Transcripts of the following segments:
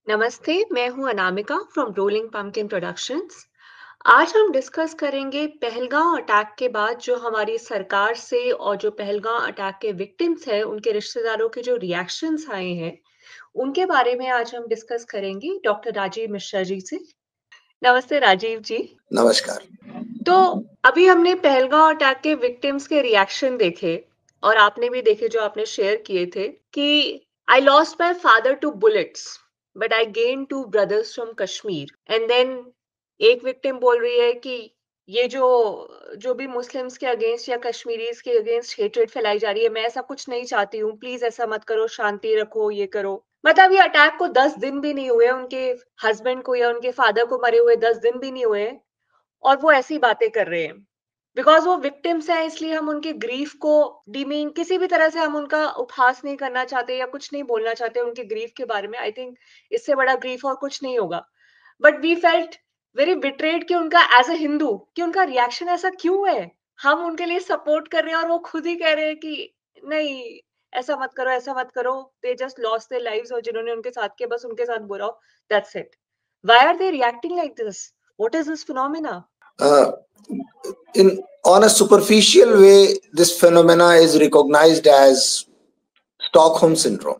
नमस्ते, मैं हूँ Anamika from rolling pumpkin productions. आज हम डिस्कस करेंगे पहलगाम अटैक के बाद जो हमारी सरकार से और जो पहलगाम अटैक के विक्टिम्स हैं, उनके रिश्तेदारों के जो रिएक्शंस आए हैं, उनके बारे में आज हम डिस्कस करेंगे डॉक्टर राजीव मिश्रा जी से। नमस्ते राजीव जी। नमस्कार। तो अभी हमने पहलगाम अटैक के विक्टिम्स के रिएक्शन देखे और आपने भी देखे जो आपने शेयर किए थे कि I lost my father to bullets but I gain two brothers from Kashmir and then एक विक्टिम बोल रही है कि ये जो जो भी मुस्लिम्स के अगेंस्ट या कश्मीरीज के अगेंस्ट हेट्रेड फैलाई जा रही है, मैं ऐसा कुछ नहीं चाहती हूँ, प्लीज ऐसा मत करो, शांति रखो, ये करो। मतलब ये अटैक को 10 दिन भी नहीं हुए, उनके हस्बैंड को या उनके फादर को मरे हुए 10 दिन भी नहीं हुए और वो ऐसी बातें कर रहे हैं बिकॉज वो विक्टिम्स हैं, इसलिए हम उनके ग्रीफ को डिमीन किसी भी तरह से हम उनका उपहास नहीं करना चाहते या कुछ नहीं बोलना चाहते उनके ग्रीफ के बारे में। आई थिंक इससे बड़ा ग्रीफ और कुछ नहीं होगा, but we felt very betrayed कि उनका एज अ हिंदू कि उनका रिएक्शन ऐसा क्यों है। हम उनके लिए सपोर्ट कर रहे हैं और वो खुद ही कह रहे हैं कि नहीं, ऐसा मत करो, ऐसा मत करो, they just lost their lives और जिन्होंने उनके साथ किया बस उनके साथ बुरा हो, that's it. Why are they reacting like this? What is this phenomena? In on a superficial way, this phenomena is recognized as Stockholm syndrome.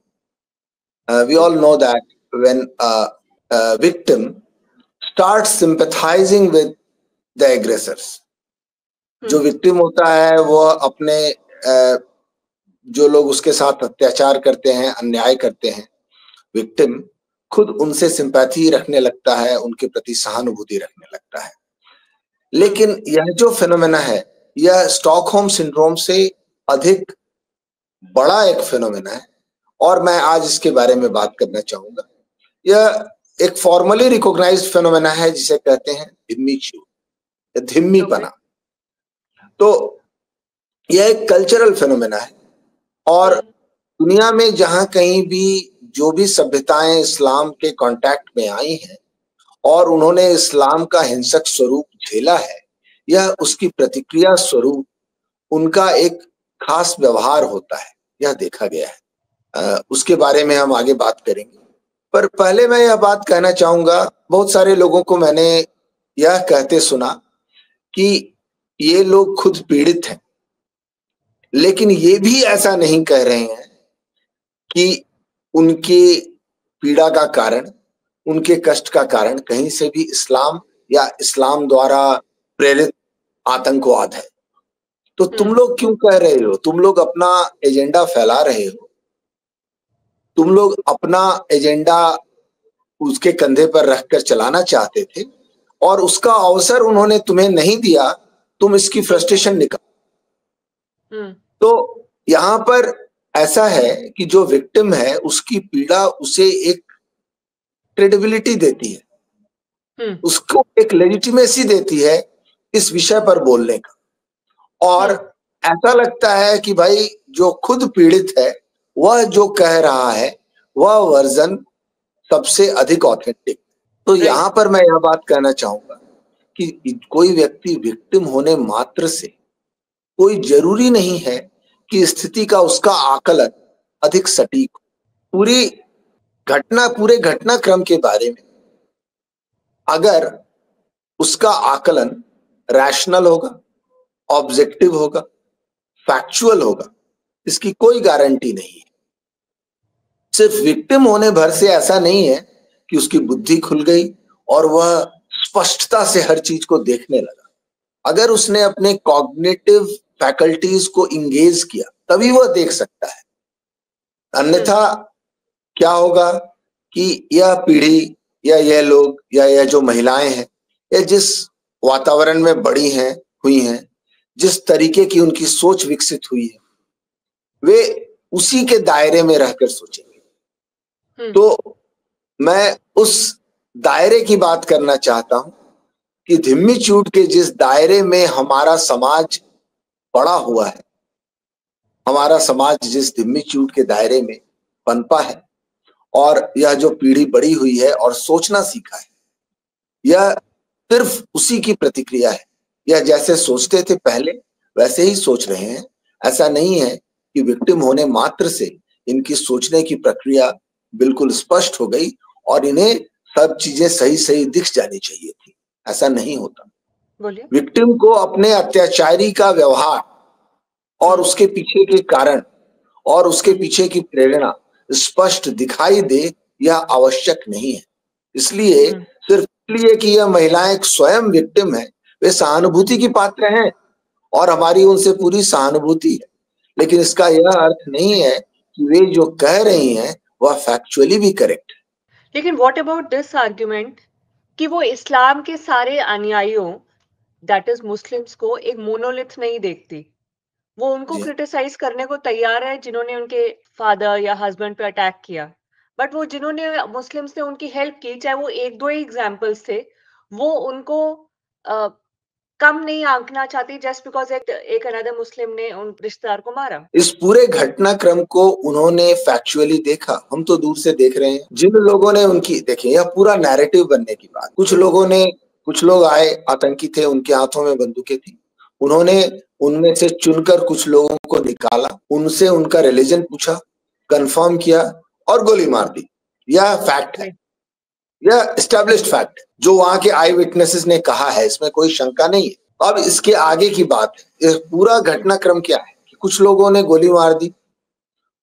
We all know that when a victim starts sympathizing with the aggressors, जो victim होता है वो अपने जो लोग उसके साथ अत्याचार करते हैं, अन्याय करते हैं, विक्टिम खुद उनसे सिंपैथी रखने लगता है, उनके प्रति सहानुभूति रखने लगता है। लेकिन यह जो फिनोमेना है, यह स्टॉकहोम सिंड्रोम से अधिक बड़ा एक फिनोमेना है और मैं आज इसके बारे में बात करना चाहूंगा। यह एक फॉर्मली रिकॉग्नाइज्ड फिनोमेना है जिसे कहते हैं धिम्मीचूड, धिम्मीपना। तो यह एक कल्चरल फिनोमेना है और दुनिया में जहां कहीं भी जो भी सभ्यताएं इस्लाम के कांटेक्ट में आई हैं और उन्होंने इस्लाम का हिंसक स्वरूप झेला है, यह उसकी प्रतिक्रिया स्वरूप उनका एक खास व्यवहार होता है, यह देखा गया है। उसके बारे में हम आगे बात करेंगे, पर पहले मैं यह बात कहना चाहूंगा, बहुत सारे लोगों को मैंने यह कहते सुना कि ये लोग खुद पीड़ित हैं, लेकिन ये भी ऐसा नहीं कह रहे हैं कि उनके पीड़ा का कारण, उनके कष्ट का कारण कहीं से भी इस्लाम या इस्लाम द्वारा प्रेरित आतंकवाद है। तो तुम लोग क्यों कह रहे हो? तुम लोग अपना एजेंडा फैला रहे हो, तुम लोग अपना एजेंडा उसके कंधे पर रखकर चलाना चाहते थे और उसका अवसर उन्होंने तुम्हें नहीं दिया, तुम इसकी फ्रस्ट्रेशन निकाल। तो यहाँ पर ऐसा है कि जो विक्टिम है उसकी पीड़ा उसे एक क्रेडिबिलिटी देती है, उसको एक लेजिटिमेसी देती है इस विषय पर बोलने का। और ऐसा लगता है कि भाई जो खुद पीड़ित है वह जो कह रहा है वह वर्जन सबसे अधिक ऑथेंटिक। तो यहाँ पर मैं यह बात कहना चाहूंगा कि कोई व्यक्ति विक्टिम होने मात्र से कोई जरूरी नहीं है कि स्थिति का उसका आकलन अधिक सटीक हो। पूरे घटनाक्रम के बारे में अगर उसका आकलन रैशनल होगा, ऑब्जेक्टिव होगा, फैक्चुअल होगा, इसकी कोई गारंटी नहीं है। सिर्फ विक्टिम होने भर से ऐसा नहीं है कि उसकी बुद्धि खुल गई और वह स्पष्टता से हर चीज को देखने लगा। अगर उसने अपने कॉग्निटिव फैकल्टीज को इंगेज किया तभी वह देख सकता है, अन्यथा क्या होगा कि यह पीढ़ी या यह लोग या यह जो महिलाएं हैं, यह जिस वातावरण में बड़ी हैं हुई हैं, जिस तरीके की उनकी सोच विकसित हुई है, वे उसी के दायरे में रहकर सोचेंगे। तो मैं उस दायरे की बात करना चाहता हूं कि धिम्मीचूड के जिस दायरे में हमारा समाज बड़ा हुआ है, हमारा समाज जिस धिम्मीचूड के दायरे में पनपा है और यह जो पीढ़ी बड़ी हुई है और सोचना सीखा है, यह सिर्फ उसी की प्रतिक्रिया है। यह जैसे सोचते थे पहले वैसे ही सोच रहे हैं। ऐसा नहीं है कि विक्टिम होने मात्र से इनकी सोचने की प्रक्रिया बिल्कुल स्पष्ट हो गई और इन्हें सब चीजें सही सही दिख जानी चाहिए थी। ऐसा नहीं होता। बोलिए। विक्टिम को अपने अत्याचारी का व्यवहार और उसके पीछे के कारण और उसके पीछे की प्रेरणा स्पष्ट दिखाई दे, यह आवश्यक नहीं है। इसलिए सिर्फ इसलिए कि यह महिलाएं स्वयं विक्टिम है, वे सहानुभूति की पात्र हैं और हमारी उनसे पूरी सहानुभूति है, लेकिन इसका यह अर्थ नहीं है कि वे जो कह रही हैं वह फैक्चुअली भी करेक्ट है। लेकिन व्हाट अबाउट दिस आर्ग्यूमेंट कि वो इस्लाम के सारे अनुयायियों, दैट इज मुस्लिम्स को एक मोनोलिथ नहीं देखती। वो उनको जी क्रिटिसाइज करने को तैयार है जिन्होंने उनके फादर या हस्बैंड पे अटैक किया, बट वो जिन्होंने मुस्लिम्स ने उनकी हेल्प की, चाहे वो एक दो ही एग्जांपल्स थे, वो उनको कम नहीं आंकना चाहती जस्ट बिकॉज एक अनदर मुस्लिम ने उन रिश्तेदार को मारा। इस पूरे घटनाक्रम को उन्होंने फैक्चुअली देखा, हम तो दूर से देख रहे हैं। जिन लोगों ने उनकी देखिए, यह पूरा नैरेटिव बनने की बात। कुछ लोग आए, आतंकी थे, उनके हाथों में बंदूकें थी, उन्होंने उनमें से चुनकर कुछ लोगों को निकाला, उनसे उनका रिलीजन पूछा, कंफर्म किया और गोली मार दी। यह फैक्ट है, यह एस्टेब्लिश्ड फैक्ट है, जो वहां के आई विटनेसेस ने कहा है, इसमें कोई शंका नहीं है। अब इसके आगे की बात है, यह पूरा घटनाक्रम क्या है कि कुछ लोगों ने गोली मार दी,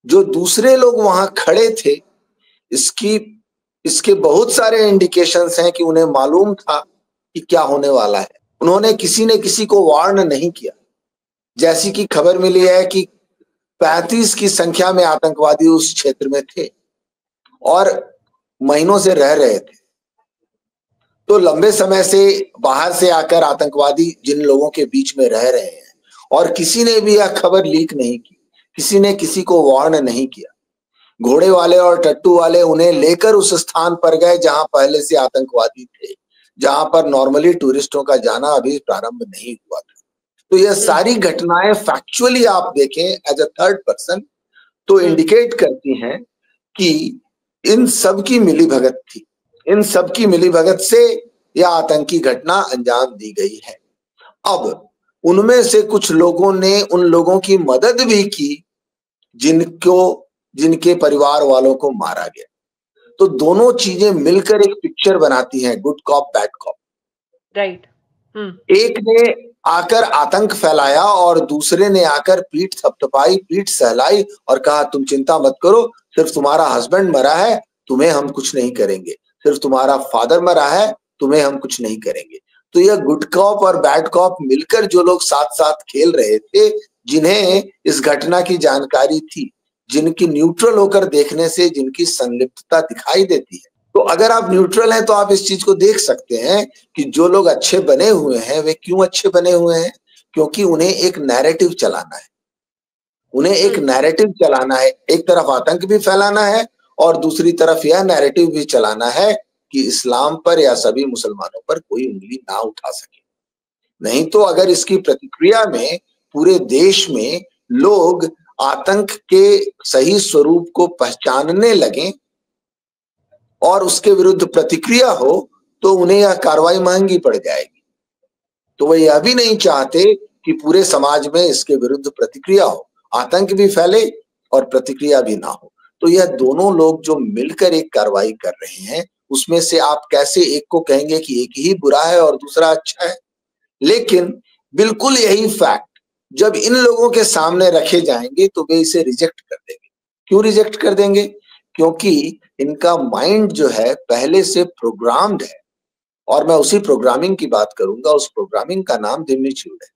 जो दूसरे लोग वहां खड़े थे, इसकी इसके बहुत सारे इंडिकेशंस हैं कि उन्हें मालूम था कि क्या होने वाला है। उन्होंने किसी ने किसी को वार्न नहीं किया। जैसी कि खबर मिली है कि 35 की संख्या में आतंकवादी उस क्षेत्र में थे और महीनों से रह रहे थे। तो लंबे समय से बाहर से आकर आतंकवादी जिन लोगों के बीच में रह रहे हैं, और किसी ने भी यह खबर लीक नहीं की, किसी ने किसी को वार्न नहीं किया। घोड़े वाले और टट्टू वाले उन्हें लेकर उस स्थान पर गए जहां पहले से आतंकवादी थे, जहां पर नॉर्मली टूरिस्टों का जाना अभी प्रारंभ नहीं हुआ था। तो यह सारी घटनाएं फैक्चुअली आप देखें एज अ थर्ड पर्सन तो इंडिकेट करती हैं कि इन सब की मिलीभगत थी। इन सब की मिलीभगत से यह आतंकी घटना अंजाम दी गई है। अब उनमें से कुछ लोगों ने उन लोगों की मदद भी की जिनके परिवार वालों को मारा गया। तो दोनों चीजें मिलकर एक पिक्चर बनाती हैं, good cop bad cop. Right. एक ने आकर आतंक फैलाया और दूसरे ने आकर पीठ थपथपाई, पीठ सहलाई और कहा तुम चिंता मत करो, सिर्फ तुम्हारा हस्बैंड मरा है, तुम्हें हम कुछ नहीं करेंगे, सिर्फ तुम्हारा फादर मरा है, तुम्हें हम कुछ नहीं करेंगे। तो यह गुड कॉप और बैड कॉप मिलकर जो लोग साथ साथ खेल रहे थे, जिन्हें इस घटना की जानकारी थी, जिनकी न्यूट्रल होकर देखने से जिनकी संलिप्तता दिखाई देती है, तो अगर आप न्यूट्रल हैं तो आप इस चीज को देख सकते हैं कि जो लोग अच्छे बने हुए हैं वे क्यों अच्छे बने हुए हैं, क्योंकि उन्हें एक नैरेटिव चलाना है। उन्हें एक नैरेटिव चलाना है, एक तरफ आतंक भी फैलाना है और दूसरी तरफ यह नैरेटिव भी चलाना है कि इस्लाम पर या सभी मुसलमानों पर कोई उंगली ना उठा सके। नहीं तो अगर इसकी प्रतिक्रिया में पूरे देश में लोग आतंक के सही स्वरूप को पहचानने लगें और उसके विरुद्ध प्रतिक्रिया हो, तो उन्हें यह कार्रवाई महंगी पड़ जाएगी। तो वे यह भी नहीं चाहते कि पूरे समाज में इसके विरुद्ध प्रतिक्रिया हो, आतंक भी फैले और प्रतिक्रिया भी ना हो। तो यह दोनों लोग जो मिलकर एक कार्रवाई कर रहे हैं, उसमें से आप कैसे एक को कहेंगे कि एक ही बुरा है और दूसरा अच्छा है? लेकिन बिल्कुल यही फैक्ट जब इन लोगों के सामने रखे जाएंगे तो वे इसे रिजेक्ट कर देंगे। क्यों रिजेक्ट कर देंगे? क्योंकि इनका माइंड जो है पहले से प्रोग्राम्ड है, और मैं उसी प्रोग्रामिंग की बात करूंगा। उस प्रोग्रामिंग का नाम धिम्मीचूड है।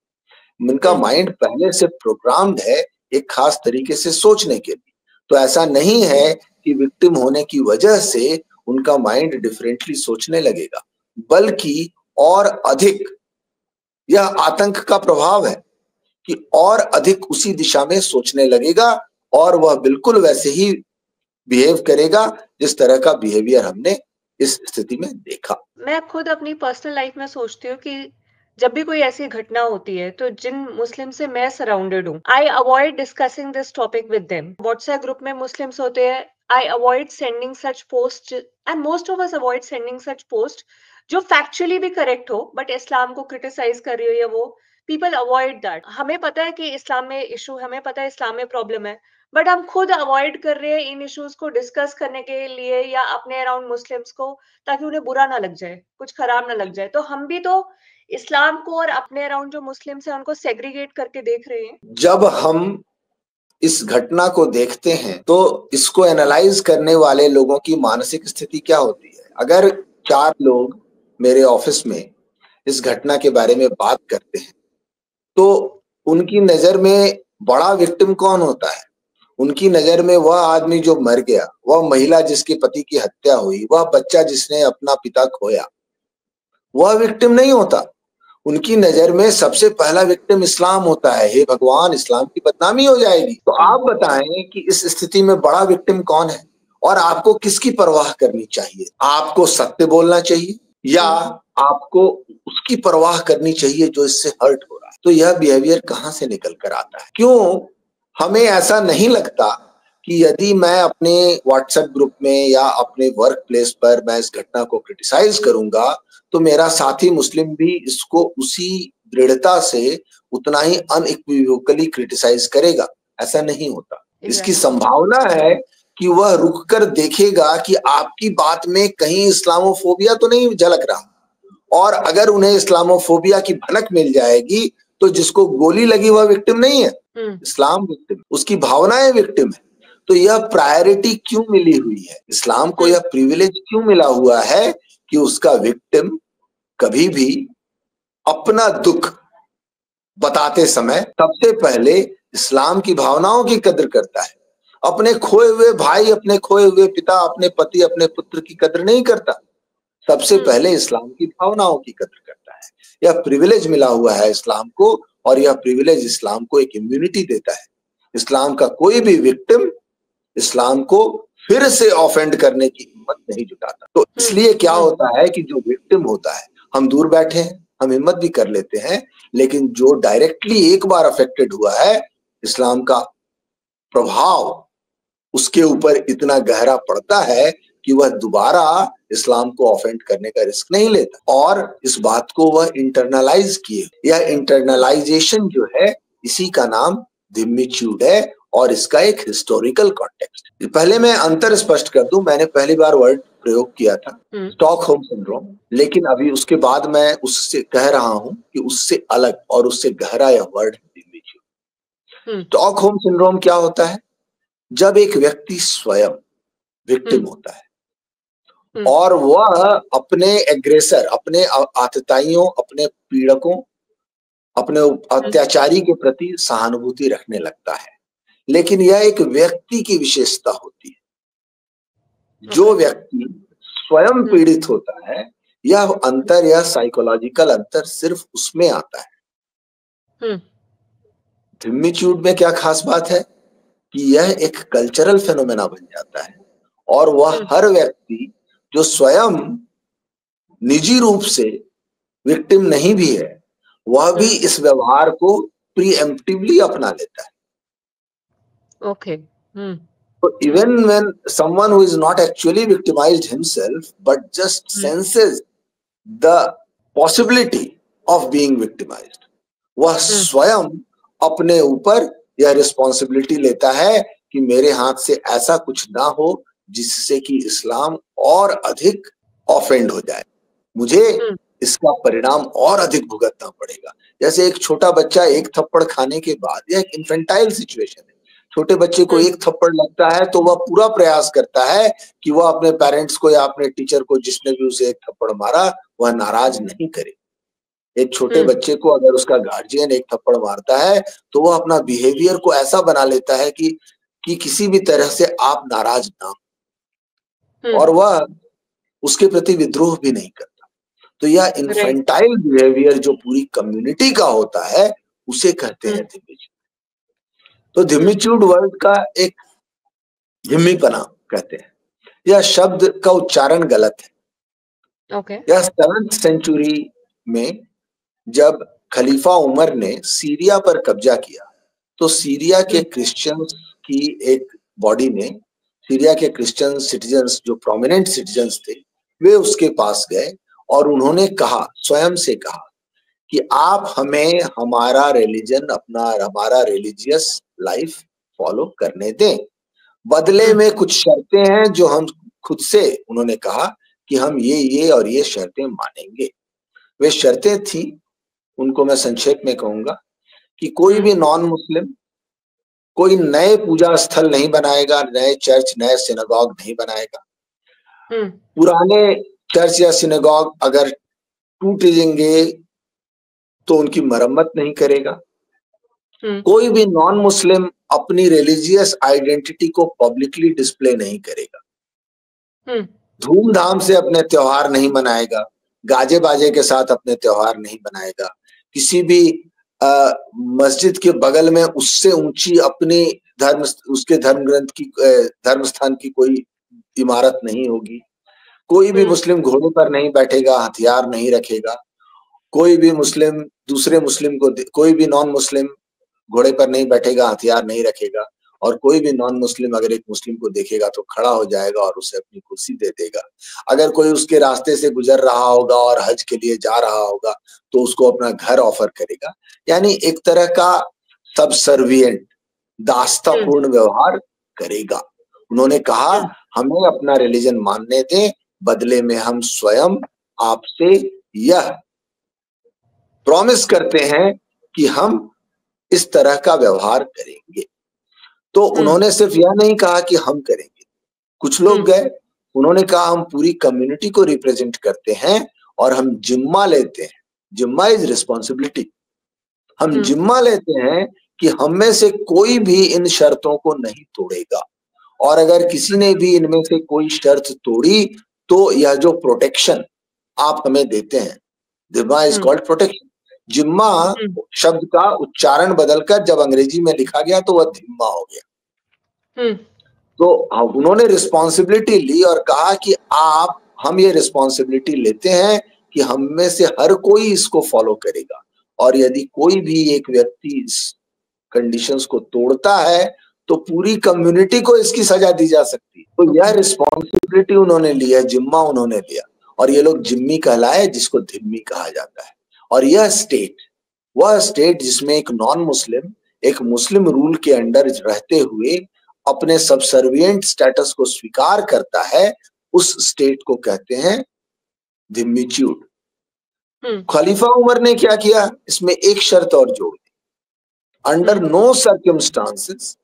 इनका माइंड पहले से प्रोग्राम्ड है एक खास तरीके से सोचने के लिए। तो ऐसा नहीं है कि विक्टिम होने की वजह से उनका माइंड डिफरेंटली सोचने लगेगा, बल्कि और अधिक यह आतंक का प्रभाव है कि और अधिक उसी दिशा में सोचने लगेगा और वह बिल्कुल वैसे ही बिहेव करेगा जिस तरह का बिहेवियर हमने इस स्थिति में देखा। मैं खुद अपनी पर्सनल लाइफ में सोचती हूँ कि जब भी कोई ऐसी घटना होती है तो जिन मुस्लिम से मैं सराउंडेड हूँ, I avoid discussing this topic with them. WhatsApp group में मुस्लिम्स होते हैं, I avoid sending such post and most of us avoid sending such post जो फैक्चुअली भी करेक्ट हो बट इस्लाम को क्रिटिसाइज कर रही हो या वो, पीपल अवॉइड दैट। हमें पता है कि इस्लाम में इशू, हमें पता है इस्लाम में प्रॉब्लम है, बट हम खुद अवॉइड कर रहे हैं इन इश्यूज को डिस्कस करने के लिए या अपने अराउंड मुस्लिम्स को, ताकि उन्हें बुरा ना लग जाए, कुछ खराब ना लग जाए। तो हम भी तो इस्लाम को और अपने अराउंड जो मुस्लिम्स हैं उनको सेग्रीगेट करके देख रहे हैं। जब हम इस घटना को देखते हैं तो इसको एनालाइज करने वाले लोगों की मानसिक स्थिति क्या होती है। अगर 4 लोग मेरे ऑफिस में इस घटना के बारे में बात करते हैं तो उनकी नजर में बड़ा विक्टिम कौन होता है? उनकी नजर में वह आदमी जो मर गया, वह महिला जिसके पति की हत्या हुई, वह बच्चा जिसने अपना पिता खोया, वह विक्टिम नहीं होता। उनकी नजर में सबसे पहला विक्टिम इस्लाम होता है। हे भगवान, इस्लाम की बदनामी हो जाएगी। तो आप बताएं कि इस स्थिति में बड़ा विक्टिम कौन है और आपको किसकी परवाह करनी चाहिए? आपको सत्य बोलना चाहिए या आपको उसकी परवाह करनी चाहिए जो इससे हर्ट हो रहा है? तो यह बिहेवियर कहां से निकल कर आता है? क्यों हमें ऐसा नहीं लगता कि यदि मैं अपने व्हाट्सएप ग्रुप में या अपने वर्क प्लेस पर मैं इस घटना को क्रिटिसाइज करूंगा तो मेरा साथी मुस्लिम भी इसको उसी दृढ़ता से उतना ही अनइक्विवोकली क्रिटिसाइज करेगा? ऐसा नहीं होता। इसकी संभावना है कि वह रुक कर देखेगा कि आपकी बात में कहीं इस्लामोफोबिया तो नहीं झलक रहा, और अगर उन्हें इस्लामोफोबिया की भनक मिल जाएगी तो जिसको गोली लगी वह विक्टिम नहीं है, इस्लाम विक्टिम, उसकी भावनाएं विक्टिम है। तो यह प्रायोरिटी क्यों मिली हुई है? इस्लाम को यह प्रिविलेज क्यों मिला हुआ है कि उसका विक्टिम कभी भी अपना दुख बताते समय सबसे पहले इस्लाम की भावनाओं की कद्र करता है। अपने खोए हुए भाई, अपने खोए हुए पिता, अपने पति, अपने पुत्र की कद्र नहीं करता, सबसे पहले इस्लाम की भावनाओं की कद्र करता है। यह प्रिविलेज मिला हुआ है इस्लाम को, और यह प्रिविलेज इस्लाम को एक इम्यूनिटी देता है। इस्लाम का कोई भी विक्टिम इस्लाम को फिर से ऑफेंड करने की हिम्मत नहीं जुटाता। तो इसलिए क्या होता है कि जो विक्टिम होता है, हम दूर बैठे हैं, हम हिम्मत भी कर लेते हैं, लेकिन जो डायरेक्टली एक बार अफेक्टेड हुआ है, इस्लाम का प्रभाव उसके ऊपर इतना गहरा पड़ता है कि वह दोबारा इस्लाम को ऑफेंड करने का रिस्क नहीं लेता, और इस बात को वह इंटरनलाइज किए। यह इंटरनलाइजेशन जो है, इसी का नाम धिम्मीचूड है, और इसका एक हिस्टोरिकल कॉन्टेक्स्ट। पहले मैं अंतर स्पष्ट कर दूं, मैंने पहली बार वर्ड प्रयोग किया था स्टॉकहोम सिंड्रोम, लेकिन अभी उसके बाद मैं उससे कह रहा हूं कि उससे अलग और उससे गहरा यह वर्ड है धिम्मीचूड। स्टॉकहोम सिंड्रोम क्या होता है? जब एक व्यक्ति स्वयं विक्टिम होता है और वह अपने एग्रेसर, अपने आतताइयों, अपने पीड़कों, अपने अत्याचारी के प्रति सहानुभूति रखने लगता है। लेकिन यह एक व्यक्ति की विशेषता होती है। जो व्यक्ति स्वयं पीड़ित होता है, यह अंतर, यह साइकोलॉजिकल अंतर सिर्फ उसमें आता है। धिम्मीचूड में क्या खास बात है कि यह एक कल्चरल फेनोमेना बन जाता है, और वह हर व्यक्ति जो स्वयं निजी रूप से विक्टिम नहीं भी है, वह भी इस व्यवहार को प्रीएम्प्टिवली अपना लेता है। Okay. So even when someone who is not actually victimized himself but just senses the possibility of being victimized, वह स्वयं अपने ऊपर यह रिस्पॉन्सिबिलिटी लेता है कि मेरे हाथ से ऐसा कुछ ना हो जिससे कि इस्लाम और अधिक ऑफेंड हो जाए, मुझे इसका परिणाम और अधिक भुगतना पड़ेगा। जैसे एक छोटा बच्चा एक थप्पड़ खाने के बाद, यह एक इन्फेंटाइल सिचुएशन है, छोटे बच्चे को एक थप्पड़ लगता है तो वह पूरा प्रयास करता है कि वह अपने पेरेंट्स को या अपने टीचर को, जिसने भी उसे एक थप्पड़ मारा, वह नाराज नहीं करे। एक छोटे बच्चे को अगर उसका गार्जियन एक थप्पड़ मारता है तो वह अपना बिहेवियर को ऐसा बना लेता है कि किसी भी तरह से आप नाराज ना हो, और वह उसके प्रति विद्रोह भी नहीं करता। तो यह इन्फेंटाइल बिहेवियर जो पूरी कम्युनिटी का होता है, उसे कहते हैं धिम्मीचूड। तो धिम्मीचूड वर्ड का एक धिम्मीपना कहते हैं। यह शब्द का उच्चारण गलत है। यह 7th सेंचुरी में जब खलीफा उमर ने सीरिया पर कब्जा किया तो सीरिया के क्रिश्चियंस की एक बॉडी ने, सीरिया के क्रिश्चियन सिटीजन्स जो प्रोमिनेंट सिटीजन्स थे, वे उसके पास गए और उन्होंने कहा, स्वयं से कहा कि आप हमें हमारा रिलीजन, हमारा रिलीजियस लाइफ फॉलो करने दें। बदले में कुछ शर्तें हैं जो हम खुद से, उन्होंने कहा कि हम ये और ये शर्तें मानेंगे। वे शर्तें थी, उनको मैं संक्षेप में कहूंगा कि कोई भी नॉन मुस्लिम कोई नए पूजा स्थल नहीं बनाएगा, नए चर्च, नए सिनेगॉग नहीं बनाएगा। पुराने चर्च या सिनेगॉग अगर टूट जाएंगे तो उनकी मरम्मत नहीं करेगा। कोई भी नॉन मुस्लिम अपनी रिलीजियस आइडेंटिटी को पब्लिकली डिस्प्ले नहीं करेगा। धूमधाम से अपने त्योहार नहीं मनाएगा, गाजे बाजे के साथ अपने त्योहार नहीं बनाएगा। किसी भी मस्जिद के बगल में उससे ऊंची अपनी उसके धर्म ग्रंथ की धर्म स्थान की कोई इमारत नहीं होगी। कोई भी मुस्लिम घोड़े पर नहीं बैठेगा, हथियार नहीं रखेगा। कोई भी मुस्लिम दूसरे मुस्लिम को, कोई भी नॉन मुस्लिम घोड़े पर नहीं बैठेगा, हथियार नहीं रखेगा। और कोई भी नॉन मुस्लिम अगर एक मुस्लिम को देखेगा तो खड़ा हो जाएगा और उसे अपनी कुर्सी दे देगा। अगर कोई उसके रास्ते से गुजर रहा होगा और हज के लिए जा रहा होगा तो उसको अपना घर ऑफर करेगा। यानी एक तरह का सबसर्विएंट, दास्तापूर्ण व्यवहार करेगा। उन्होंने कहा हमें अपना रिलीजन मानने दें, बदले में हम स्वयं आपसे यह प्रॉमिस करते हैं कि हम इस तरह का व्यवहार करेंगे। तो उन्होंने सिर्फ यह नहीं कहा कि हम करेंगे। कुछ लोग गए, उन्होंने कहा हम पूरी कम्युनिटी को रिप्रेजेंट करते हैं और हम जिम्मा लेते हैं। जिम्मा इज रिस्पॉन्सिबिलिटी। हम जिम्मा लेते हैं कि हम में से कोई भी इन शर्तों को नहीं तोड़ेगा, और अगर किसी ने भी इनमें से कोई शर्त तोड़ी तो यह जो प्रोटेक्शन आप हमें देते हैं, जिम्मा इज कॉल्ड प्रोटेक्शन। जिम्मा शब्द का उच्चारण बदलकर जब अंग्रेजी में लिखा गया तो वह धिम्मा हो गया। तो उन्होंने रिस्पॉन्सिबिलिटी ली और कहा कि हम ये रिस्पॉन्सिबिलिटी लेते हैं कि हम में से हर कोई इसको फॉलो करेगा, और यदि कोई भी एक व्यक्ति इस कंडीशंस को तोड़ता है तो पूरी कम्युनिटी को इसकी सजा दी जा सकती है। तो यह रिस्पॉन्सिबिलिटी उन्होंने लिया, जिम्मा उन्होंने लिया, और ये लोग जिम्मी कहलाए, जिसको धिम्मी कहा जाता है। और यह स्टेट, वह स्टेट जिसमें एक नॉन मुस्लिम एक मुस्लिम रूल के अंडर रहते हुए अपने सबसर्विएंट स्टेटस को स्वीकार करता है, उस स्टेट को कहते हैं धिम्मीच्यूड। खलीफा उमर ने क्या किया, इसमें एक शर्त और जोड़ दी। अंडर नो सर्कमस्टांसेस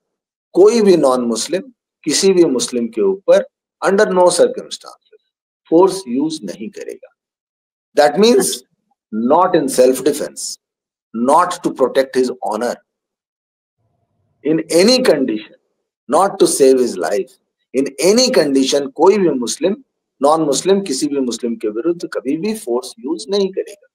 कोई भी नॉन मुस्लिम किसी भी मुस्लिम के ऊपर under no circumstances force use नहीं करेगा। That means not in self-defense, not to protect his honor, in any condition, not to save his life, in any condition, कोई भी मुस्लिम नॉन मुस्लिम किसी भी मुस्लिम के विरुद्ध कभी भी फोर्स यूज नहीं करेगा।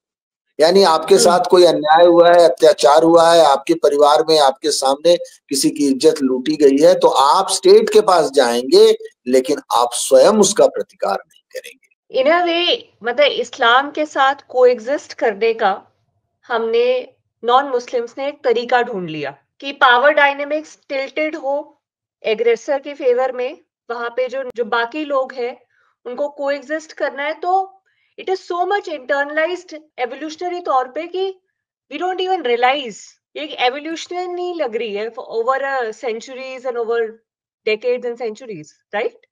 यानी आपके साथ कोई अन्याय हुआ है, अत्याचार हुआ है, आपके परिवार में आपके सामने किसी की इज्जत लूटी गई है, तो आप स्टेट के पास जाएंगे, लेकिन आप स्वयं उसका प्रतिकार नहीं करेंगे। इन अ वे मतलब इस्लाम के साथ कोएग्जिस्ट करने का हमने नॉन मुस्लिम्स ने एक तरीका ढूंढ लिया कि पावर डायनेमिक्स टिल्टेड हो एग्रेसर के फेवर में, वहां पे जो बाकी लोग हैं उनको कोएग्जिस्ट करना है। तो it is so much internalized evolutionary तौर पे कि वी डोंट इवन रियलाइज, एक एवोल्यूशन नहीं लग रही है over centuries and over decades and centuries, right?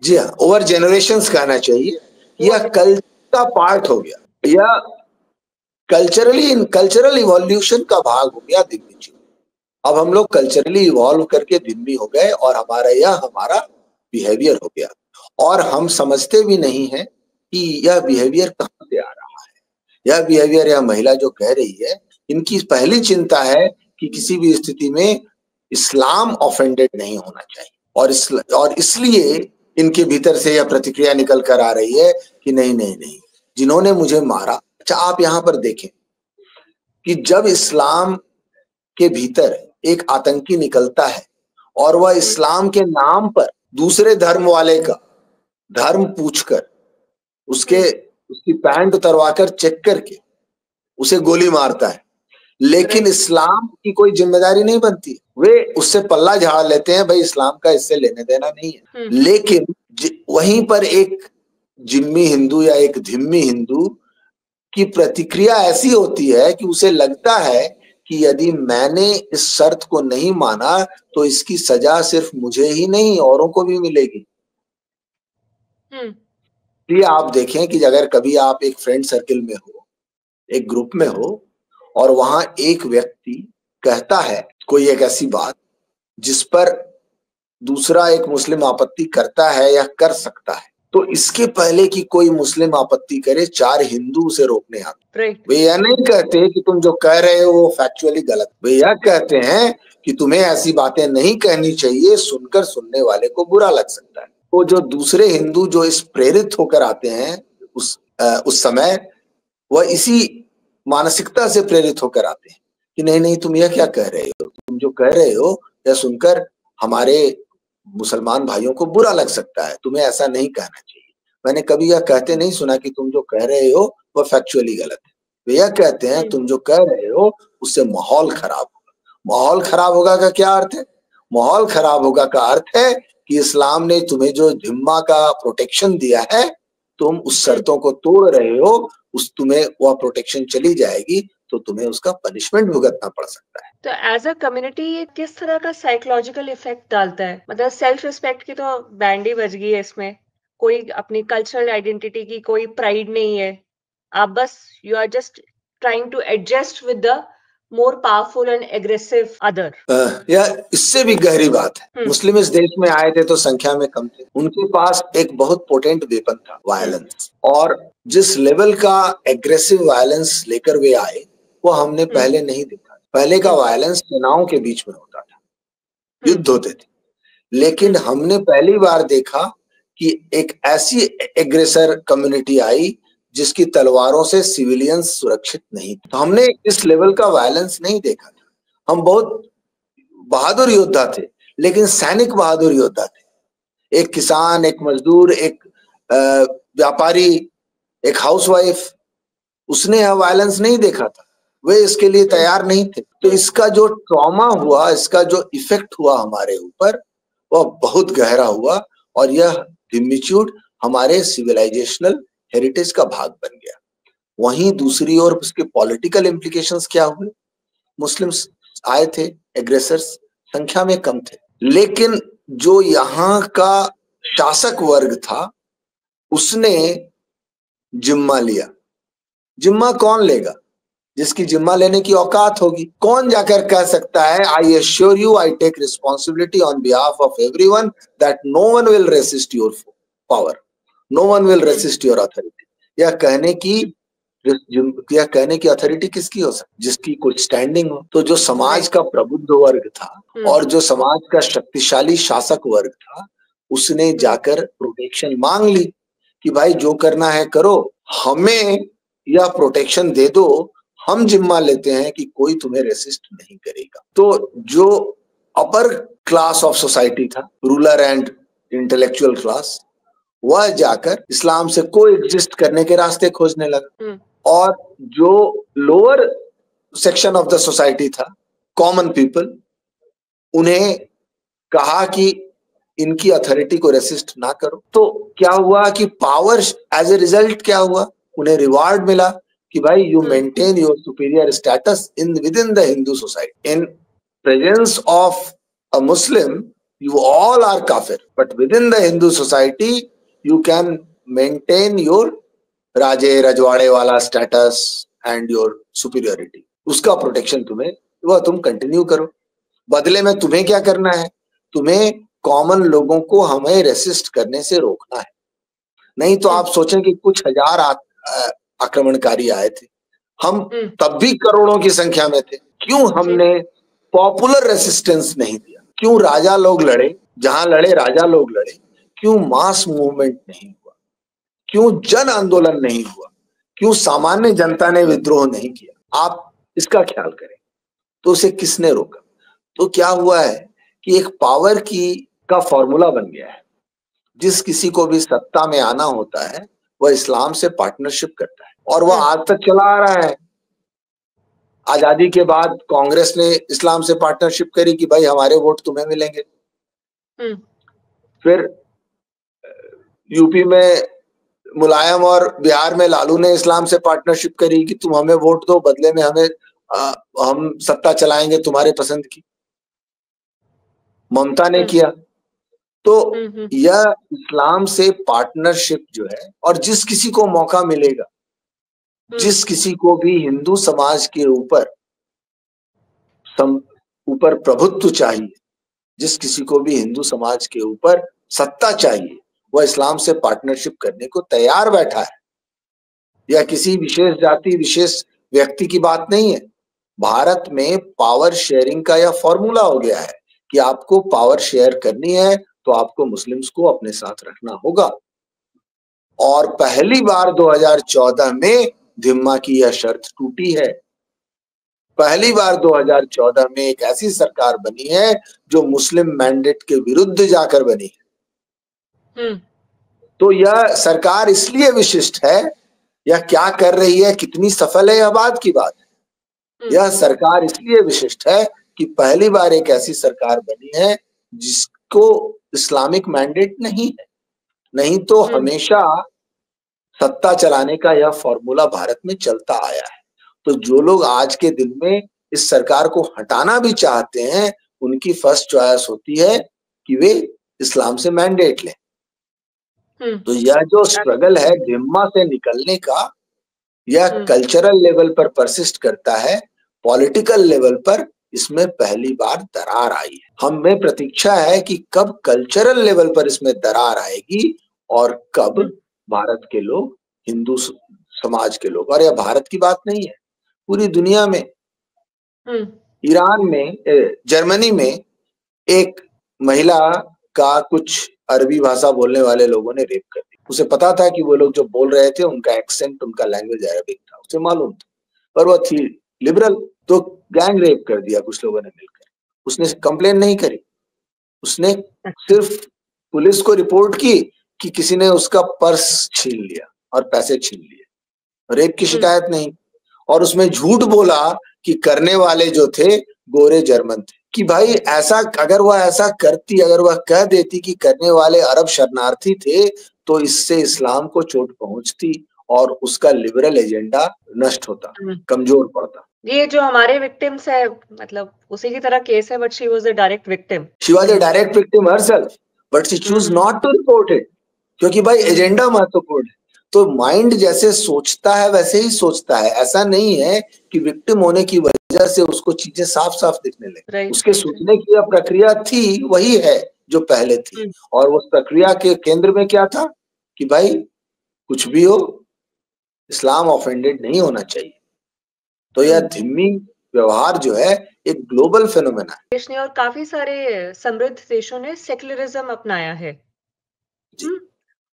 जी हाँ, ओवर जेनरेशंस कहना चाहिए। यह कल्चर का पार्ट हो गया, यह कल्चरल इवोल्यूशन का भाग हो गया धिम्मी। अब हम लोग कल्चरली इवॉल्व करके धिम्मी हो गए और हमारा बिहेवियर हो गया, और हम समझते भी नहीं है कि यह बिहेवियर कहां से आ रहा है। यह बिहेवियर, यह महिला जो कह रही है, इनकी पहली चिंता है कि किसी भी स्थिति में इस्लाम ऑफेंडेड नहीं होना चाहिए, और इसलिए इनके भीतर से यह प्रतिक्रिया निकल कर आ रही है कि नहीं, जिन्होंने मुझे मारा। अच्छा, आप यहां पर देखें कि जब इस्लाम के भीतर एक आतंकी निकलता है और वह इस्लाम के नाम पर दूसरे धर्म वाले का धर्म पूछकर उसकी पैंट उतरवाकर चेक करके उसे गोली मारता है, लेकिन इस्लाम की कोई जिम्मेदारी नहीं बनती। वे उससे पल्ला झाड़ लेते हैं, भाई इस्लाम का इससे लेने देना नहीं है। लेकिन वहीं पर एक जिम्मी हिंदू या एक धिम्मी हिंदू की प्रतिक्रिया ऐसी होती है कि उसे लगता है कि यदि मैंने इस शर्त को नहीं माना तो इसकी सजा सिर्फ मुझे ही नहीं औरों को भी मिलेगी। ये आप देखें कि अगर कभी आप एक फ्रेंड सर्किल में हो, एक ग्रुप में हो, और वहां एक व्यक्ति कहता है कोई एक ऐसी बात जिस पर दूसरा एक मुस्लिम आपत्ति करता है या कर सकता है, तो इसके पहले कि कोई मुस्लिम आपत्ति करे 4 हिंदू उसे रोकने आते। वे यह नहीं कहते कि तुम जो कह रहे हो वो फैक्चुअली गलत, वे यह कहते हैं कि तुम्हें ऐसी बातें नहीं कहनी चाहिए, सुनकर सुनने वाले को बुरा लग सकता है। वो जो दूसरे हिंदू जो इस प्रेरित होकर आते हैं उस समय, वह इसी मानसिकता से प्रेरित होकर आते हैं कि नहीं नहीं तुम यह क्या कह रहे हो, तुम जो कह रहे हो यह सुनकर हमारे मुसलमान भाइयों को बुरा लग सकता है, तुम्हें ऐसा नहीं कहना चाहिए। मैंने कभी यह कहते नहीं सुना कि तुम जो कह रहे हो वह फैक्चुअली गलत है। वे यह कहते हैं तुम जो कह रहे हो उससे माहौल खराब होगा। माहौल खराब होगा का क्या अर्थ है? माहौल खराब होगा का अर्थ है कि इस्लाम ने तुम्हें जो जिम्मा का प्रोटेक्शन दिया है, तुम उस शर्तों को तोड़ रहे हो, तुम्हें वह प्रोटेक्शन चली जाएगी तो तुम्हें उसका पनिशमेंट भुगतना पड़ सकता है। तो एज अ कम्युनिटी ये किस तरह का साइकोलॉजिकल इफेक्ट डालता है? मतलब सेल्फ रिस्पेक्ट की तो बैंड ही बज गई है इसमें। कोई अपनी कल्चरल आइडेंटिटी की कोई प्राइड नहीं है। आप बस you are just trying to adjust with the more powerful and aggressive other. यह इससे भी गहरी बात है। मुस्लिम इस देश में आए थे तो संख्या में कम थे, उनके पास एक बहुत पोटेंट वेपन था, वायलेंस। और जिस लेवल का एग्रेसिव वायलेंस लेकर वे आए वो हमने पहले नहीं देखा। पहले का वायलेंस सेनाओं के बीच में होता था, युद्ध होते थे, लेकिन हमने पहली बार देखा कि एक ऐसी एग्रेसर कम्युनिटी आई जिसकी तलवारों से सिविलियंस सुरक्षित नहीं थे। तो हमने इस लेवल का वायलेंस नहीं देखा था। हम बहुत बहादुर योद्धा थे, लेकिन सैनिक बहादुर योद्धा थे। एक किसान, एक मजदूर, एक व्यापारी, एक हाउसवाइफ, उसने यह वायलेंस नहीं देखा था, वे इसके लिए तैयार नहीं थे। तो इसका जो ट्रॉमा हुआ, इसका जो इफेक्ट हुआ हमारे ऊपर, वह बहुत गहरा हुआ और यह धिम्मिचूट हमारे सिविलाइजेशनल हेरिटेज का भाग बन गया। वहीं दूसरी ओर उसके पॉलिटिकल इम्प्लीकेशंस क्या हुए? मुस्लिम्स आए थे, एग्रेसर्स संख्या में कम थे, लेकिन जो यहाँ का शासक वर्ग था उसने जिम्मा लिया। जिम्मा कौन लेगा? जिसकी जिम्मा लेने की औकात होगी। कौन जाकर कह सकता है I assure you I take responsibility on behalf of everyone that no one will resist your power, no one will resist your authority. यह कहने की अथॉरिटी किसकी हो सकती? जिसकी कुछ स्टैंडिंग हो। तो जो समाज का प्रबुद्ध वर्ग था और जो समाज का शक्तिशाली शासक वर्ग था, उसने जाकर प्रोटेक्शन मांग ली कि भाई जो करना है करो, हमें यह प्रोटेक्शन दे दो, हम जिम्मा लेते हैं कि कोई तुम्हें रेसिस्ट नहीं करेगा। तो जो अपर क्लास ऑफ सोसाइटी था, रूलर एंड इंटेलेक्चुअल क्लास, वह जाकर इस्लाम से कोएग्जिस्ट करने के रास्ते खोजने लगा। और जो lower section of the society था, कॉमन पीपल, उन्हें कहा कि इनकी अथॉरिटी को रेसिस्ट ना करो। तो क्या हुआ कि पावर एज ए रिजल्ट क्या हुआ? उन्हें रिवार्ड मिला कि भाई you maintain your superior status with in the Hindu society. In presence of a Muslim you all are kafir, but within the Hindu society you can maintain your राजे रजवाड़े वाला status and your superiority. उसका protection तुम्हें, वह तुम continue करो। बदले में तुम्हें क्या करना है? तुम्हें कॉमन लोगों को हमें रेसिस्ट करने से रोकना है। नहीं तो आप सोचें कि कुछ हजार आक्रमणकारी आए थे, हम तब भी करोड़ों की संख्या में थे। क्यों हमने पॉपुलर रेसिस्टेंस नहीं दिया? क्यों राजा लोग लड़े, जहां लड़े राजा लोग लड़े? क्यों मास मूवमेंट नहीं हुआ? क्यों जन आंदोलन नहीं हुआ? क्यों सामान्य जनता ने विद्रोह नहीं किया? आप इसका ख्याल करें। तो उसे किसने रोका? तो क्या हुआ है कि एक पावर का फॉर्मूला बन गया है। जिस किसी को भी सत्ता में आना होता है वह इस्लाम से पार्टनरशिप करता है, और वह आज तक चला आ रहा है। आजादी के बाद कांग्रेस ने इस्लाम से पार्टनरशिप करी कि भाई हमारे वोट तुम्हें मिलेंगे। फिर यूपी में मुलायम और बिहार में लालू ने इस्लाम से पार्टनरशिप करी कि तुम हमें वोट दो, बदले में हमें हम सत्ता चलाएंगे तुम्हारे पसंद की, ममता ने किया। तो यह इस्लाम से पार्टनरशिप जो है, और जिस किसी को मौका मिलेगा, जिस किसी को भी हिंदू समाज के ऊपर प्रभुत्व चाहिए, जिस किसी को भी हिंदू समाज के ऊपर सत्ता चाहिए, वह इस्लाम से पार्टनरशिप करने को तैयार बैठा है। यह किसी विशेष जाति विशेष व्यक्ति की बात नहीं है। भारत में पावर शेयरिंग का यह फॉर्मूला हो गया है कि आपको पावर शेयर करनी है तो आपको मुस्लिम्स को अपने साथ रखना होगा। और पहली बार 2014 में धिम्मा की यह शर्त टूटी है। पहली बार 2014 में एक ऐसी सरकार बनी है जो मुस्लिम मैंडेट के विरुद्ध जाकर बनी है। तो यह सरकार इसलिए विशिष्ट है, यह क्या कर रही है, कितनी सफल है, यह बात की बात है। यह सरकार इसलिए विशिष्ट है कि पहली बार एक ऐसी सरकार बनी है जिसको इस्लामिक मैंडेट नहीं है। नहीं तो हमेशा सत्ता चलाने का यह फॉर्मूला भारत में चलता आया है। तो जो लोग आज के दिन में इस सरकार को हटाना भी चाहते हैं, उनकी फर्स्ट चॉइस होती है कि वे इस्लाम से मैंडेट लें। तो यह जो स्ट्रगल है धिम्मा से निकलने का, यह कल्चरल लेवल पर परसिस्ट करता है, पॉलिटिकल लेवल पर इसमें पहली बार दरार आई है। हमें प्रतीक्षा है कि कब कल्चरल लेवल पर इसमें दरार आएगी और कब भारत के लोग, हिंदू समाज के लोग, और यह भारत की बात नहीं है, पूरी दुनिया में, ईरान में, जर्मनी में एक महिला का कुछ अरबी भाषा बोलने वाले लोगों ने रेप कर दिया। उसे पता था कि वो लोग जो बोल रहे थे उनका एक्सेंट, उनका लैंग्वेज अरबिक था, उसे मालूम था, पर वह थी लिबरल, तो गैंग रेप कर दिया कुछ लोगों ने मिलकर। उसने कंप्लेन नहीं करी, उसने सिर्फ पुलिस को रिपोर्ट की कि किसी ने उसका पर्स छीन लिया और पैसे छीन लिए, रेप की शिकायत नहीं। और उसमें झूठ बोला कि करने वाले जो थे गोरे जर्मन थे। कि भाई ऐसा, अगर वह ऐसा करती, अगर वह कह देती कि करने वाले अरब शरणार्थी थे, तो इससे इस्लाम को चोट पहुंचती और उसका लिबरल एजेंडा नष्ट होता, कमजोर पड़ता। ये जो हमारे विक्टिम्स है, मतलब उसी की तरह केस है, but she was a direct victim. She was a direct victim herself, but she chose not to report it, क्योंकि भाई एजेंडा महत्वपूर्ण है। तो माइंड जैसे सोचता है वैसे ही सोचता है। ऐसा नहीं है कि विक्टिम होने की वजह से उसको चीजें साफ साफ दिखने लगे। उसके सोचने की प्रक्रिया थी वही है जो पहले थी, और उस प्रक्रिया के केंद्र में क्या था कि भाई कुछ भी हो, इस्लाम ऑफेंडेड नहीं होना चाहिए। तो यह धिम्मी व्यवहार जो है एक ग्लोबल फेनोमेना है। देश ने और काफी सारे समृद्ध देशों ने सेक्युलरिज्म अपनाया है।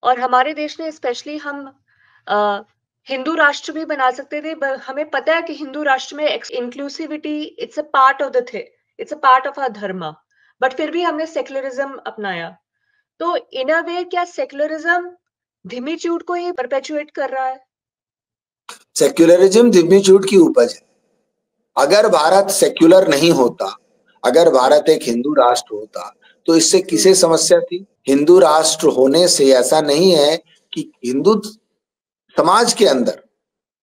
और हमारे देश ने स्पेशली, हम हिंदू राष्ट्र भी बना सकते थे। हमें पता है कि हिंदू राष्ट्र में inclusivity, it's a part of the the, it's a part of our dharma, but फिर भी हमने सेक्युलरिज्म अपनाया। तो इन अ वे क्या सेक्युलरिज्म धिम्मी चूट को ही परपेचुएट कर रहा है? सेक्युलरिज्म धिम्मी चूट की उपज है। अगर भारत सेक्युलर नहीं होता, अगर भारत एक हिंदू राष्ट्र होता, तो इससे किसे समस्या थी? हिंदू राष्ट्र होने से ऐसा नहीं है कि हिंदू समाज के अंदर,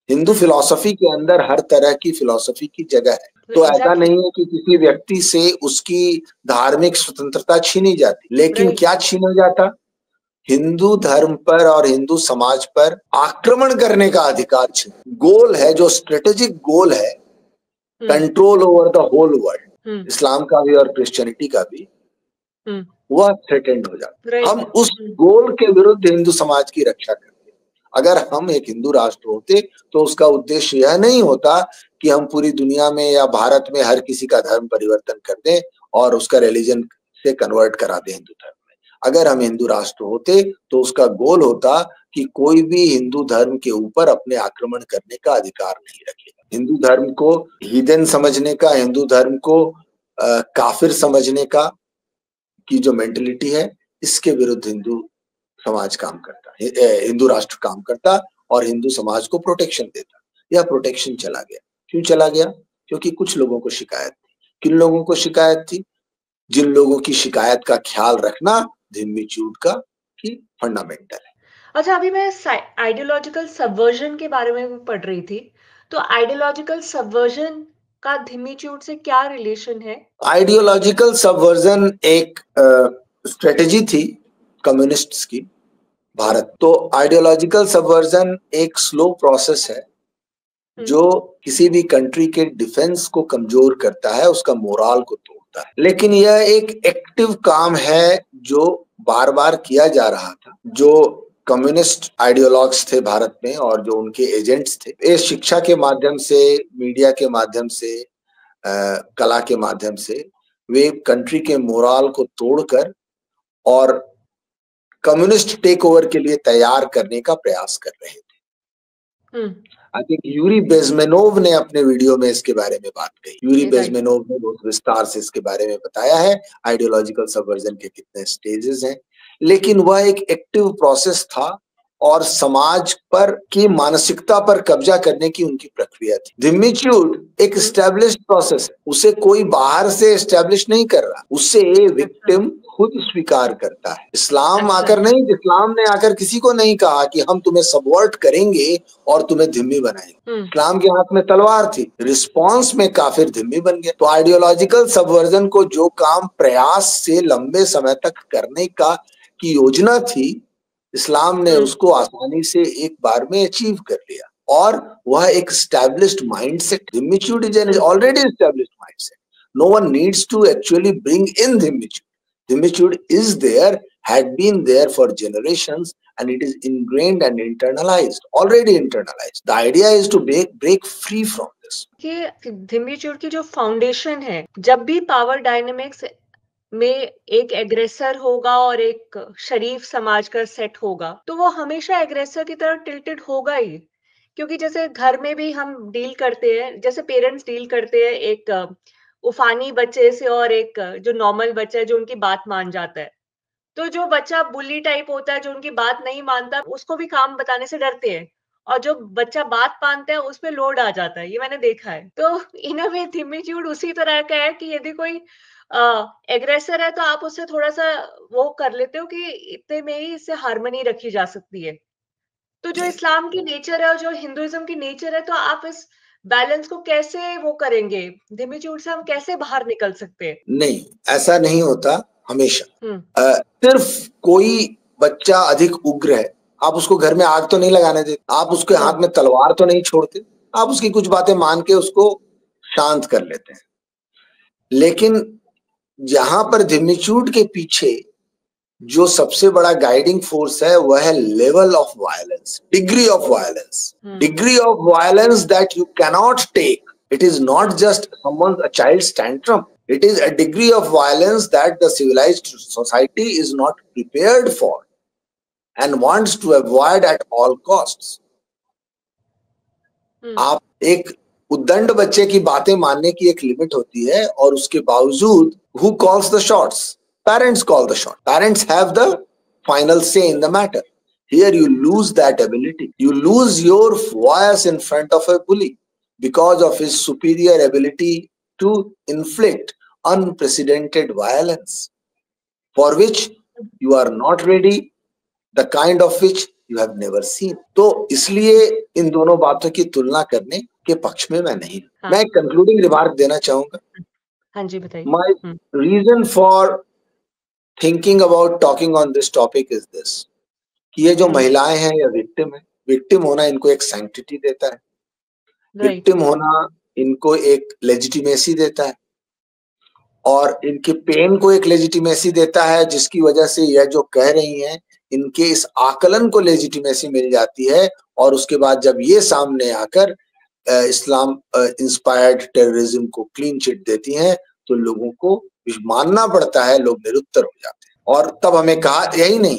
हिंदू फिलॉसफी के अंदर हर तरह की फिलॉसफी की जगह है। तो ऐसा नहीं है कि किसी व्यक्ति से उसकी धार्मिक स्वतंत्रता छीनी जाती, लेकिन क्या छीना जाता? हिंदू धर्म पर और हिंदू समाज पर आक्रमण करने का अधिकार छीन। गोल है, जो स्ट्रेटेजिक गोल है, control over the whole world, Islam का भी और क्रिश्चियनिटी का भी, वह थ्रेटेंड हो जाता। हम उस गोल के विरुद्ध हिंदू समाज की रक्षा करते। अगर हम एक हिंदू राष्ट्र होते तो उसका उद्देश्य यह नहीं होता कि हम पूरी दुनिया में या भारत में हर किसी का धर्म परिवर्तन कर दें और उसका रिलीजन से कन्वर्ट करा दें हिंदू धर्म में। अगर हम हिंदू राष्ट्र होते तो उसका गोल होता कि कोई भी हिंदू धर्म के ऊपर अपने आक्रमण करने का अधिकार नहीं रखेगा। हिंदू धर्म को हीदन समझने का, हिंदू धर्म को काफिर समझने का की जो मेंटेलिटी है, इसके विरुद्ध हिंदू समाज काम करता, हिंदू राष्ट्र काम करता और हिंदू समाज को प्रोटेक्शन देता। यह प्रोटेक्शन चला गया। क्यों चला गया? क्योंकि कुछ लोगों को शिकायत थी। किन लोगों को शिकायत थी? जिन लोगों की शिकायत का ख्याल रखना धिम्मी चूट का की फंडामेंटल है। अच्छा, अभी मैं आइडियोलॉजिकल सबवर्जन के बारे में भी पढ़ रही थी। तो आइडियोलॉजिकल सबवर्जन का धिम्मीचूट से क्या रिलेशन है? आइडियोलॉजिकल सबवर्जन एक स्ट्रेटेजी थी कम्युनिस्ट्स की भारत। तो आइडियोलॉजिकल सबवर्जन एक स्लो प्रोसेस है जो किसी भी कंट्री के डिफेंस को कमजोर करता है, उसका मोराल को तोड़ता है। लेकिन यह एक एक्टिव काम है जो बार बार किया जा रहा था। जो कम्युनिस्ट आइडियोलॉग्स थे भारत में और जो उनके एजेंट्स थे, ये शिक्षा के माध्यम से, मीडिया के माध्यम से, कला के माध्यम से वे कंट्री के मोराल को तोड़कर और कम्युनिस्ट टेक ओवर के लिए तैयार करने का प्रयास कर रहे थे। आई थिंक यूरी बेजमेनोव ने अपने वीडियो में इसके बारे में बात कही। यूरी बेजमेनोव ने बहुत विस्तार से इसके बारे में बताया है आइडियोलॉजिकल सबवर्जन के कितने स्टेजेस हैं। लेकिन वह एक एक्टिव प्रोसेस था और समाज पर की मानसिकता पर कब्जा करने की उनकी प्रक्रिया थी। धिम्मीचूट एक एस्टैब्लिश्ड प्रोसेस है, उसे कोई बाहर से एस्टैब्लिश नहीं कर रहा, उसे विक्टिम खुद स्वीकार करता है। इस्लाम आकर नहीं, इस्लाम ने आकर किसी को नहीं कहा कि हम तुम्हें सबवर्ट करेंगे और तुम्हें धिम्मी बनाएंगे। इस्लाम के हाथ में तलवार थी, रिस्पॉन्स में काफिर धिम्मी बन गया। तो आइडियोलॉजिकल सबवर्जन को जो काम प्रयास से लंबे समय तक करने का की योजना थी, इस्लाम ने उसको आसानी से एक बार में अचीव कर लिया। और वह एक established mindset. Dhimmitude is an already established mindset. No one needs to actually bring in Dhimmitude. Dhimmitude is there, had been there for generations, and it is ingrained and internalized, already internalized. The idea is to break free from this. ये धिम्मीचूट की जो foundation है, जब भी power dynamics में एक aggressor होगा और एक शरीफ समाज का सेट होगा, तो वो हमेशा एग्रेसर की तरफ टिल्टेड होगा ही। क्योंकि जैसे घर में भी हम डील करते हैं, जैसे पेरेंट्स डील करते हैं एक उफानी बच्चे से और एक जो नॉर्मल बच्चा है जो उनकी बात मान जाता है। तो जो बच्चा बुली टाइप होता है, जो उनकी बात नहीं मानता, उसको भी काम बताने से डरते हैं। और जो बच्चा बात मानता है, उस पे लोड आ जाता है, ये मैंने देखा है। तो इन अ वे धिम्मीचूट उसी तरह का है कि यदि कोई एग्रेसर है तो आप उससे थोड़ा-सा वो कर लेते हो कि इतने में ही इससे हार्मनी रखी जा सकती है। तो जो इस्लाम की नेचर है और जो हिंदुइज्म की नेचर है, तो आप इस बैलेंस को कैसे वो करेंगे? धिम्मीचूट से हम कैसे बाहर निकल सकते हैं? नहीं, ऐसा नहीं होता हमेशा। सिर्फ कोई बच्चा अधिक उग्र है, आप उसको घर में आग तो नहीं लगाने देते, आप उसके हाथ में तलवार तो नहीं छोड़ते, आप उसकी कुछ बातें मान के उसको शांत कर लेते हैं। लेकिन जहां पर धिम्मीचूट के पीछे जो सबसे बड़ा गाइडिंग फोर्स है वह है level of violence, degree of violence, degree of violence that you cannot take. It is not just someone a child's tantrum, it is a degree of violence that the civilized society is not prepared for and wants to avoid at all costs. आप एक उद्दंड बच्चे की बातें मानने की एक limit होती है और उसके बावजूद who calls the shots? Parents call the shot. Parents have the final say in the matter. Here you lose that ability. You lose your voice in front of a bully because of his superior ability to inflict unprecedented violence for which you are not ready, the kind of which you have never seen. तो इसलिए इन दोनों बातों की तुलना करने के पक्ष में मैं नहीं। मैं एक कंक्लूडिंग रिमार्क देना चाहूंगा। हाँ जी, बताइए। My reason for thinking about talking on this topic is this, कि ये जो महिलाएं हैं या विक्टिम है, विक्टिम होना इनको एक सैंक्टिटी देता है, विक्टिम होना इनको एक लेजिटिमेसी देता है और इनके पेन को एक लेजिटिमेसी देता है, जिसकी वजह से यह जो कह रही हैं इनके इस आकलन को लेजिटिमेसी मिल जाती है। और उसके बाद जब ये सामने आकर इस्लाम इंस्पायर्ड टेररिज्म को क्लीन चिट देती हैं तो लोगों को मानना पड़ता है, लोग निरुत्तर हो जाते हैं। और तब हमें कहा यही नहीं,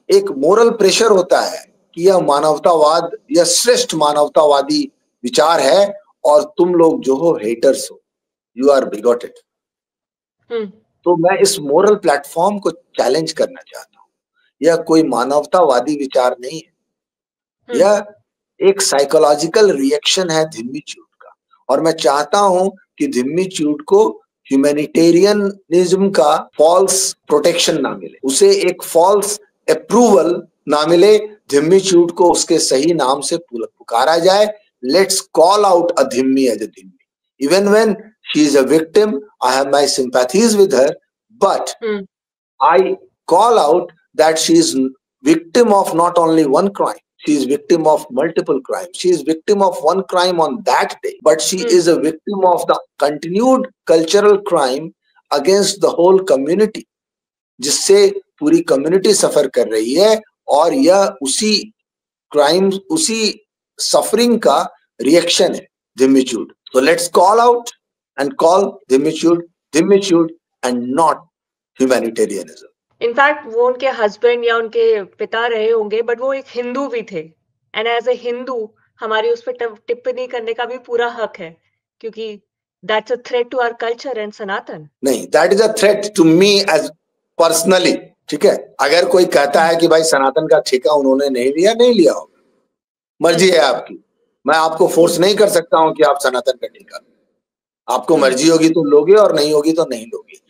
एक मोरल प्रेशर होता है कि यह मानवतावाद, यह श्रेष्ठ मानवतावादी विचार है और तुम लोग जो हो हेटर्स हो, यू आर बिगॉटेड। तो मैं इस मोरल प्लेटफॉर्म को चैलेंज करना चाहता हूँ। यह कोई मानवतावादी विचार नहीं है, यह एक साइकोलॉजिकल रिएक्शन है धिम्मीचूट का। और मैं चाहता हूं कि धिम्मीचूट को ह्यूमैनिटेरियनिज्म का फॉल्स प्रोटेक्शन ना मिले, उसे एक फॉल्स अप्रूवल ना मिले, धिम्मीचूट को उसके सही नाम से पुकारा जाए। Let's call out a dhimmi as a dhimmi. Even when she is a victim, I have my sympathies with her, but I call out that she is victim of not only one crime. She is victim of multiple crimes. She is victim of one crime on that day, but she is a victim of the continued cultural crime against the whole community, जिससे पूरी community सफर कर रही है, और यह उसी crime, उसी suffering का रिएक्शन है, धिम्मीचूड. So let's call out and call धिम्मीचूड and not humanitarianism. In fact वो उनके हस्बैंड या उनके पिता रहे होंगे, बट वो एक हिंदू भी थे, एंड एज ए हिंदू हमारी उस पर टिप्पणी करने का भी पूरा हक है, क्योंकि that's a threat to our culture and Sanatan. नहीं, that is a threat to me as personally. ठीक है, अगर कोई कहता है कि भाई सनातन का ठेका उन्होंने नहीं लिया होगा, मर्जी है आपकी, मैं आपको फोर्स नहीं कर सकता हूं कि आप सनातन का ठेका, आपको मर्जी होगी तो लोगे और नहीं होगी तो नहीं लोगे.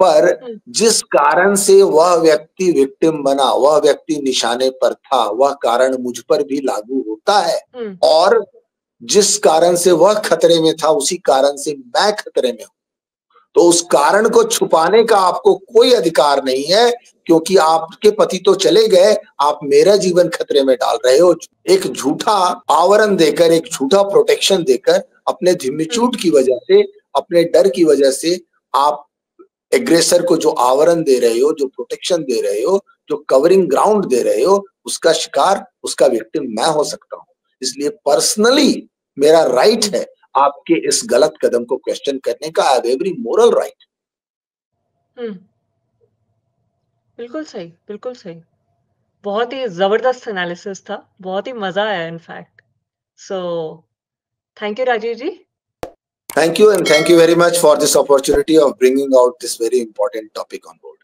पर जिस कारण से वह व्यक्ति विक्टिम बना, वह व्यक्ति निशाने पर था, वह कारण मुझ पर भी लागू होता है, और जिस कारण से वह खतरे में था उसी कारण से मैं खतरे में हूं. तो उस कारण को छुपाने का आपको कोई अधिकार नहीं है, क्योंकि आपके पति तो चले गए, आप मेरा जीवन खतरे में डाल रहे हो. एक झूठा आवरण देकर, एक झूठा प्रोटेक्शन देकर, अपने धिम्मीचूट की वजह से, अपने डर की वजह से आप एग्रेसर को जो आवरण दे रहे हो, जो प्रोटेक्शन दे रहे हो, जो कवरिंग ग्राउंड दे रहे हो, उसका शिकार, उसका विक्टिम मैं हो सकता हूं. इसलिए पर्सनली मेरा राइट है आपके इस गलत कदम को क्वेश्चन करने का. I have every moral right. बिल्कुल सही, बिल्कुल सही. बहुत ही जबरदस्त एनालिसिस था, बहुत ही मजा आया in fact. So thank you Rajiv ji. Thank you, and thank you very much for this opportunity of bringing out this very important topic on board.